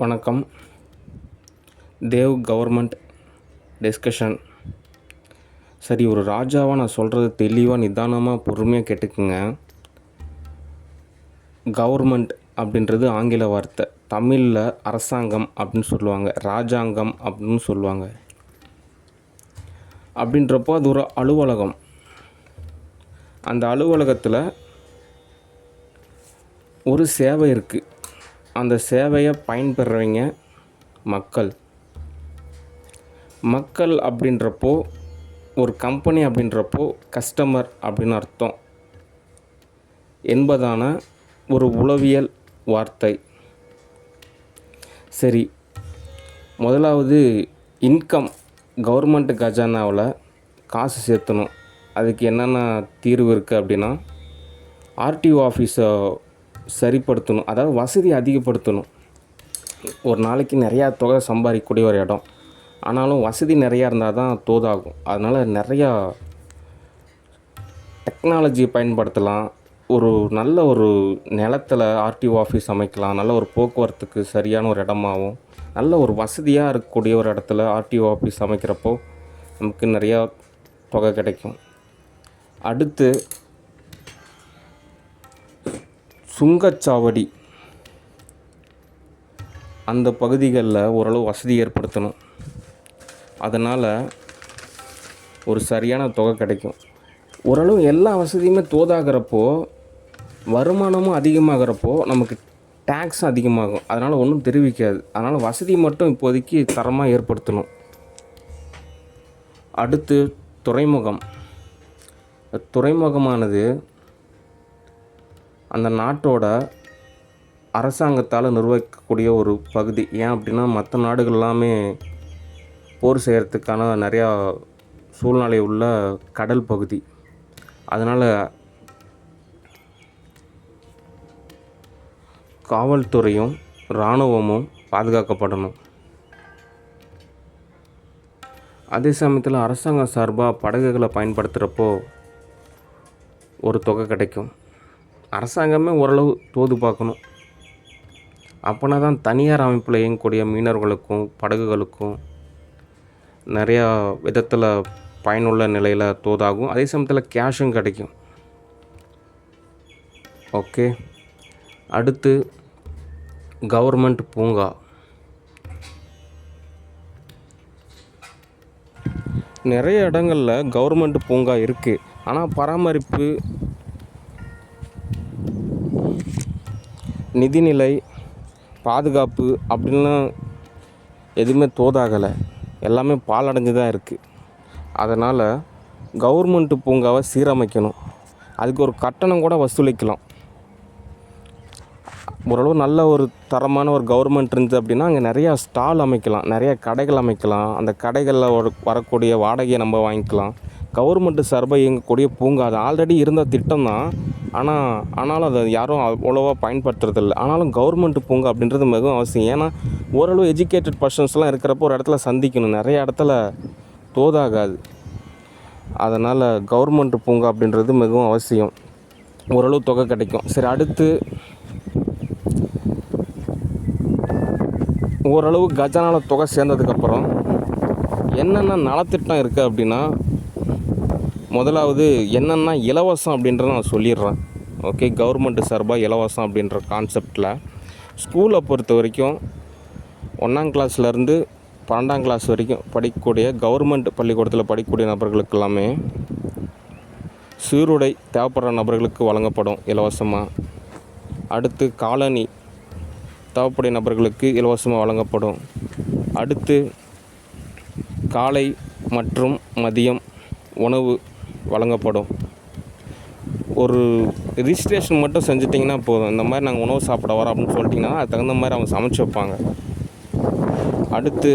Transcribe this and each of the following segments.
வணக்கம். Dev government discussion. சரி, ஒரு ராஜாவாக நான் சொல்கிறது தெளிவாக நிதானமாக பொறுமையாக கேட்டுக்குங்க. கவர்மெண்ட் அப்படின்றது ஆங்கில வார்த்தை. தமிழில் அரசாங்கம் அப்படின்னு சொல்லுவாங்க, ராஜாங்கம் அப்படின்னு சொல்லுவாங்க. அப்படின்றப்போ அது ஒரு அலுவலகம். அந்த அலுவலகத்தில் ஒரு சேவை இருக்குது. அந்த சேவையை பயன்பெறவங்க மக்கள் அப்படின்றப்போ, ஒரு கம்பெனி அப்படின்றப்போ கஸ்டமர் அப்படின்னு அர்த்தம் என்பதான ஒரு உளவியல் வார்த்தை. சரி, முதலாவது இன்கம். கவர்மெண்ட் கஜானாவில் காசு சேர்த்தணும். அதுக்கு என்னென்ன தீர்வு இருக்குது அப்படின்னா, ஆர்டிஓ ஆஃபீஸை சரிப்படுத்தணும், அதாவது வசதி அதிகப்படுத்தணும். ஒரு நாளைக்கு நிறையா தொகை சம்பாதிக்கக்கூடிய ஒரு இடம், ஆனாலும் வசதி நிறையா இருந்தால் தான் தோதாகும். அதனால் நிறையா டெக்னாலஜி பயன்படுத்தலாம். ஒரு நல்ல ஒரு நிலத்தில் ஆர்டிஓ ஆஃபீஸ் அமைக்கலாம். நல்ல ஒரு போக்குவரத்துக்கு சரியான ஒரு இடமாகவும், நல்ல ஒரு வசதியாக இருக்கக்கூடிய ஒரு இடத்துல ஆர்டிஓ ஆஃபீஸ் அமைக்கிறப்போ நமக்கு நிறையா தொகை கிடைக்கும். அடுத்து சுங்கச்சாவடி. அந்த பகுதிகளில் ஓரளவு வசதி ஏற்படுத்தணும். அதனால் ஒரு சரியான தொகை கிடைக்கும். ஓரளவு எல்லா வசதியுமே தோதாகிறப்போ, வருமானமும் அதிகமாகிறப்போ நமக்கு டேக்ஸ் அதிகமாகும். அதனால் ஒன்றும் தெரிவிக்காது. அதனால் வசதி மட்டும் இப்போதைக்கு தரமாக ஏற்படுத்தணும். அடுத்து துறைமுகம். துறைமுகமானது அந்த நாட்டோட அரசாங்கத்தால் நிர்வகிக்கக்கூடிய ஒரு பகுதி. ஏன் அப்படின்னா, மற்ற நாடுகள் எல்லாமே போர் செய்கிறதுக்கான நிறையா சூழ்நிலை உள்ள கடல் பகுதி. அதனால் காவல்துறையும் இராணுவமும் பாதுகாக்கப்படணும். அதே சமயத்தில் அரசாங்கம் சார்பாக படகுகளை பயன்படுத்துகிறப்போ ஒரு தொகை கிடைக்கும். அரசாங்கமே ஓரளவு தோது பார்க்கணும். அப்போனா தான் தனியார் அமைப்பில் இயங்கக்கூடிய மீனவர்களுக்கும் படகுகளுக்கும் நிறையா விதத்தில் பயனுள்ள நிலையில் தோதாகும். அதே சமயத்தில் கேஷும் கிடைக்கும். ஓகே. அடுத்து கவர்மெண்ட் பூங்கா. நிறைய இடங்களில் கவர்மெண்ட் பூங்கா இருக்குது. ஆனால் பராமரிப்பு, நிதிநிலை, பாதுகாப்பு அப்படின்லாம் எதுவுமே தோதாகலை. எல்லாமே பாழடைஞ்சு தான் இருக்குது. அதனால் கவர்மெண்ட்டு பூங்காவை சீரமைக்கணும். அதுக்கு ஒரு கட்டணம் கூட வசூலிக்கலாம். ஓரளவு நல்ல ஒரு தரமான ஒரு கவர்மெண்ட் இருந்துச்சு அப்படின்னா அங்கே நிறையா ஸ்டால் அமைக்கலாம், நிறையா கடைகள் அமைக்கலாம். அந்த கடைகளில் வரக்கூடிய வாடகையை நம்ம வாங்கிக்கலாம். கவர்மெண்ட்டு சார்பாக இயங்கக்கூடிய பூங்கா அது ஆல்ரெடி இருந்த திட்டம் தான். ஆனாலும் அதை யாரும் அவ்வளோவா பயன்படுத்துறதில்லை. ஆனாலும் கவர்மெண்ட் பூங்கா அப்படின்றது மிகவும் அவசியம். ஏன்னா ஓரளவு எஜுகேட்டட் பர்சன்ஸ்லாம் இருக்கிறப்போ ஒரு இடத்துல சந்திக்கணும். நிறைய இடத்துல தோதாகாது. அதனால் கவர்மெண்ட் பூங்கா அப்படின்றது மிகவும் அவசியம். ஓரளவு தொகை கிடைக்கும். சரி, அடுத்து ஓரளவு கஜானாவில் தொகை சேர்ந்ததுக்கப்புறம் என்னென்ன நலத்திட்டம் இருக்குது அப்படின்னா, முதலாவது என்னென்னா இலவசம் அப்படின்றத நான் சொல்லிடுறேன். ஓகே. கவர்மெண்ட்டு சார்பாக இலவசம் அப்படின்ற கான்செப்டில் ஸ்கூலை பொறுத்த வரைக்கும் 1ஆம் கிளாஸ்லேருந்து 12ஆம் கிளாஸ் வரைக்கும் படிக்கக்கூடிய கவர்மெண்ட் பள்ளிக்கூடத்தில் படிக்கக்கூடிய நபர்களுக்கு எல்லாமே சீருடை தேவைப்படுற நபர்களுக்கு வழங்கப்படும் இலவசமாக. அடுத்து காலணி தேவைப்படைய நபர்களுக்கு இலவசமாக வழங்கப்படும். அடுத்து காலை மற்றும் மதியம் உணவு வழங்கப்படும். ஒரு ரிஜிஸ்ட்ரேஷன் மட்டும் செஞ்சிட்டிங்கன்னா போதும். இந்த மாதிரி நாங்கள் உணவு சாப்பிட வரோம் அப்படின்னு சொல்லிட்டிங்கன்னா அதுக்கு தகுந்த மாதிரி அவங்க சமைச்சு வைப்பாங்க. அடுத்து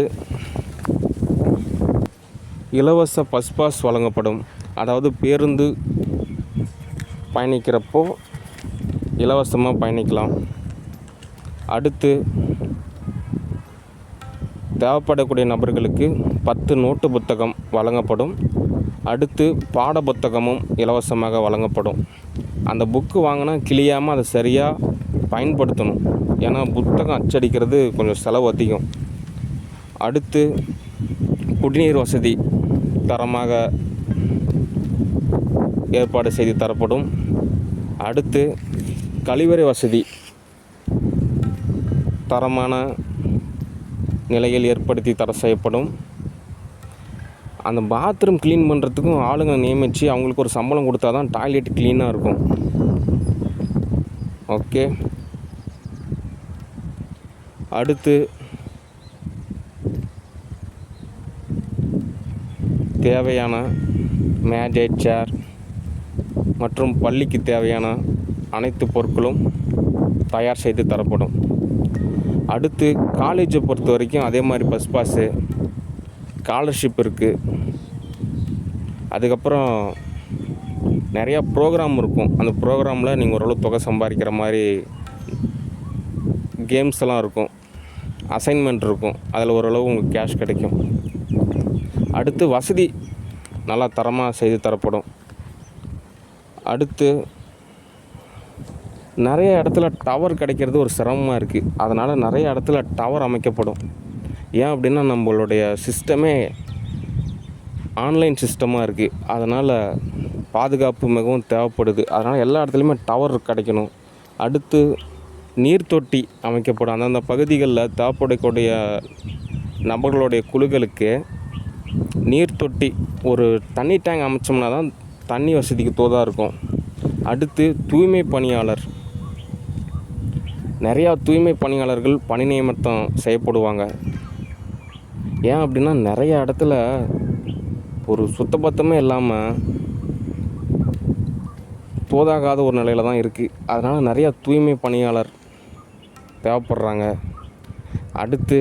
இலவச பஸ் பாஸ் வழங்கப்படும். அதாவது பேருந்து பயணிக்கிறப்போ இலவசமாக பயணிக்கலாம். அடுத்து தேவைப்படக்கூடிய நபர்களுக்கு 10 நோட்டு புத்தகம் வழங்கப்படும். அடுத்து பாட புத்தகமும் இலவசமாக வழங்கப்படும். அந்த புக்கு வாங்கினா கிழியாமல் அதை சரியாக பயன்படுத்தணும். ஏன்னா புத்தகம் அச்சடிக்கிறது கொஞ்சம் செலவு அதிகம். அடுத்து குடிநீர் வசதி தரமாக ஏற்பாடு செய்து தரப்படும். அடுத்து கழிவறை வசதி தரமான நிலையில் ஏற்படுத்தி செய்யப்படும். அந்த பாத்ரூம் க்ளீன் பண்ணுறதுக்கும் ஆளுங்களை நியமித்து அவங்களுக்கு ஒரு சம்பளம் கொடுத்தா தான் டாய்லெட் க்ளீனாக இருக்கும். ஓகே. அடுத்து தேவையான மேஜை, சேர் மற்றும் பள்ளிக்கு தேவையான அனைத்து பொருட்களும் தயார் செய்து தரப்படும். அடுத்து காலேஜை பொறுத்த வரைக்கும் அதே மாதிரி பஸ் பாஸு, ஸ்காலர்ஷிப் இருக்குது. அதுக்கப்புறம் நிறையா ப்ரோக்ராம் இருக்கும். அந்த ப்ரோக்ராமில் நீங்கள் ஓரளவு தொகை சம்பாதிக்கிற மாதிரி கேம்ஸ் எல்லாம் இருக்கும், அசைன்மெண்ட் இருக்கும். அதில் ஓரளவு உங்களுக்கு கேஷ் கிடைக்கும். அடுத்து வசதி நல்லா தரமாக செய்து தரப்படும். அடுத்து நிறைய இடத்துல டவர் கிடைக்கிறது ஒரு சிரமமாக இருக்குது. அதனால் நிறைய இடத்துல டவர் அமைக்கப்படும். ஏன் அப்படின்னா நம்மளுடைய சிஸ்டமே ஆன்லைன் சிஸ்டமாக இருக்குது. அதனால் பாதுகாப்பு மிகவும் தேவைப்படுது. அதனால் எல்லா இடத்துலையுமே டவர் கிடைக்கணும். அடுத்து நீர் தொட்டி அமைக்கப்படும். அந்தந்த பகுதிகளில் தேவைப்படக்கூடிய நபர்களுடைய குழுக்களுக்கு நீர் தொட்டி, ஒரு தண்ணி டேங்க் அமைச்சோம்னா தான் தண்ணி வசதிக்கு தோதாக இருக்கும். அடுத்து தூய்மை பணியாளர், நிறையா தூய்மை பணியாளர்கள் பணி நியமனம் செய்யப்படுவாங்க. ஏன் அப்படின்னா நிறைய இடத்துல ஒரு சுத்தபத்தமே இல்லாமல் தோதாகாத ஒரு நிலையில் தான் இருக்குது. அதனால் நிறையா தூய்மை பணியாளர் தேவைப்படுறாங்க. அடுத்து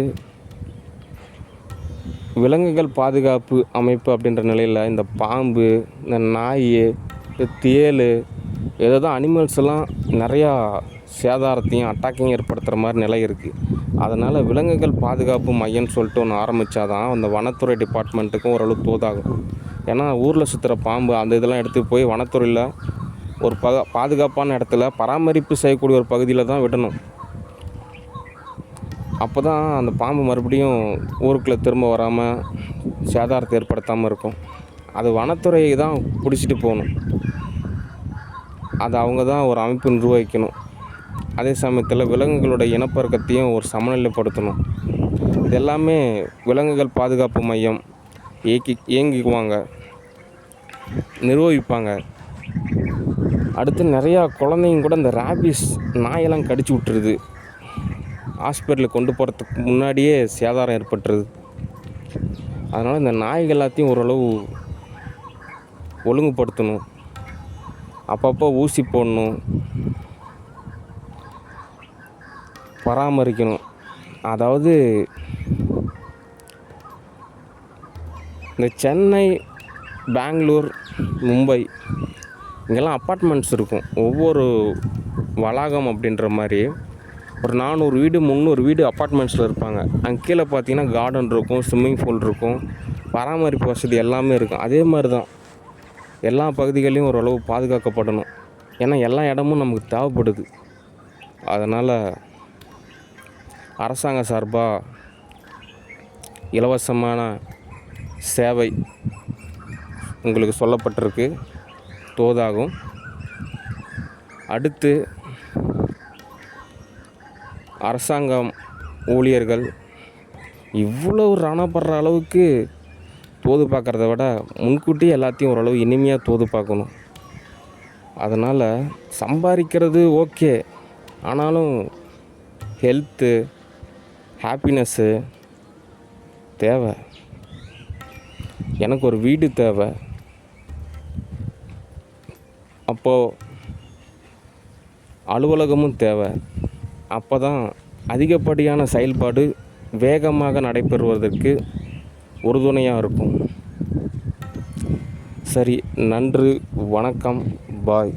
விலங்குகள் பாதுகாப்பு அமைப்பு அப்படின்ற நிலையில் இந்த பாம்பு, இந்த நாய், இந்த தேள், ஏதோ அனிமல்ஸ் எல்லாம் நிறையா சேதாரத்தையும் அட்டாக்கையும் ஏற்படுத்துகிற மாதிரி நிலை இருக்குது. அதனால் விலங்குகள் பாதுகாப்பு மையம்னு சொல்லிட்டு ஒன்று ஆரம்பித்தா தான் அந்த வனத்துறை டிபார்ட்மெண்ட்டுக்கும் ஓரளவு தோதாகும். ஏன்னா ஊரில் சுற்றுற பாம்பு அந்த இதெல்லாம் எடுத்து போய் வனத்துறையில் ஒரு பாதுகாப்பான இடத்துல பராமரிப்பு செய்யக்கூடிய ஒரு பகுதியில் தான் விடணும். அப்போ தான் அந்த பாம்பு மறுபடியும் ஊருக்குள்ளே திரும்ப வராமல் சேதாரத்தை ஏற்படுத்தாமல் இருக்கும். அது வனத்துறை தான் பிடிச்சிட்டு போகணும். அது அவங்க தான் ஒரு அமைப்பு நிர்வகிக்கணும். அதே சமயத்தில் விலங்குகளோட இனப்பெருக்கத்தையும் ஒரு சமநிலைப்படுத்தணும். இது எல்லாமே விலங்குகள் பாதுகாப்பு மையம் இயங்கிக்குவாங்க, நிர்வகிப்பாங்க. அடுத்து நிறையா குழந்தைங்க கூட இந்த ரேபிஸ் நாயெல்லாம் கடிச்சு விட்டுருது. ஹாஸ்பிட்டலுக்கு கொண்டு போகிறதுக்கு முன்னாடியே சேதாரம் ஏற்பட்டுருது. அதனால் இந்த நாய்கள் எல்லாத்தையும் ஓரளவு ஒழுங்குபடுத்தணும். அப்பப்போ ஊசி போடணும், பராமரிக்கணும். அதாவது இந்த சென்னை, பெங்களூர், மும்பை இங்கெல்லாம் அப்பார்ட்மெண்ட்ஸ் இருக்கும். ஒவ்வொரு வளாகம் அப்படின்ற மாதிரி ஒரு 400 வீடு 300 வீடு அப்பார்ட்மெண்ட்ஸில் இருப்பாங்க. அங்கே கீழே பார்த்தீங்கன்னா கார்டன் இருக்கும், ஸ்விம்மிங் பூல் இருக்கும், பராமரிப்பு வசதி எல்லாமே இருக்கும். அதே மாதிரி தான் எல்லா பகுதிகளையும் ஓரளவு பாதுகாக்கப்படணும். ஏன்னா எல்லா இடமும் நமக்கு தேவைப்படுது. அதனால் அரசாங்க சார்பாக இலவசமான சேவை உங்களுக்கு சொல்லப்பட்டிருக்கு, தோதாகும். அடுத்து அரசாங்கம் ஊழியர்கள் இவ்வளவு ரணப்படுற அளவுக்கு தோது பார்க்குறத விட முன்கூட்டியே எல்லாத்தையும் ஓரளவு இனிமையாக தோது பார்க்கணும். அதனால் சம்பாதிக்கிறது ஓகே, ஆனாலும் ஹெல்த்து, ஹாப்பினஸ்ஸு தேவை. எனக்கு ஒரு வீடு தேவை. அப்போது அலுவலகமும் தேவை. அப்போ தான் அதிகப்படியான செயல்பாடு வேகமாக நடைபெறுவதற்கு உறுதுணையாக இருக்கும். சரி, நன்றி, வணக்கம், பாய்.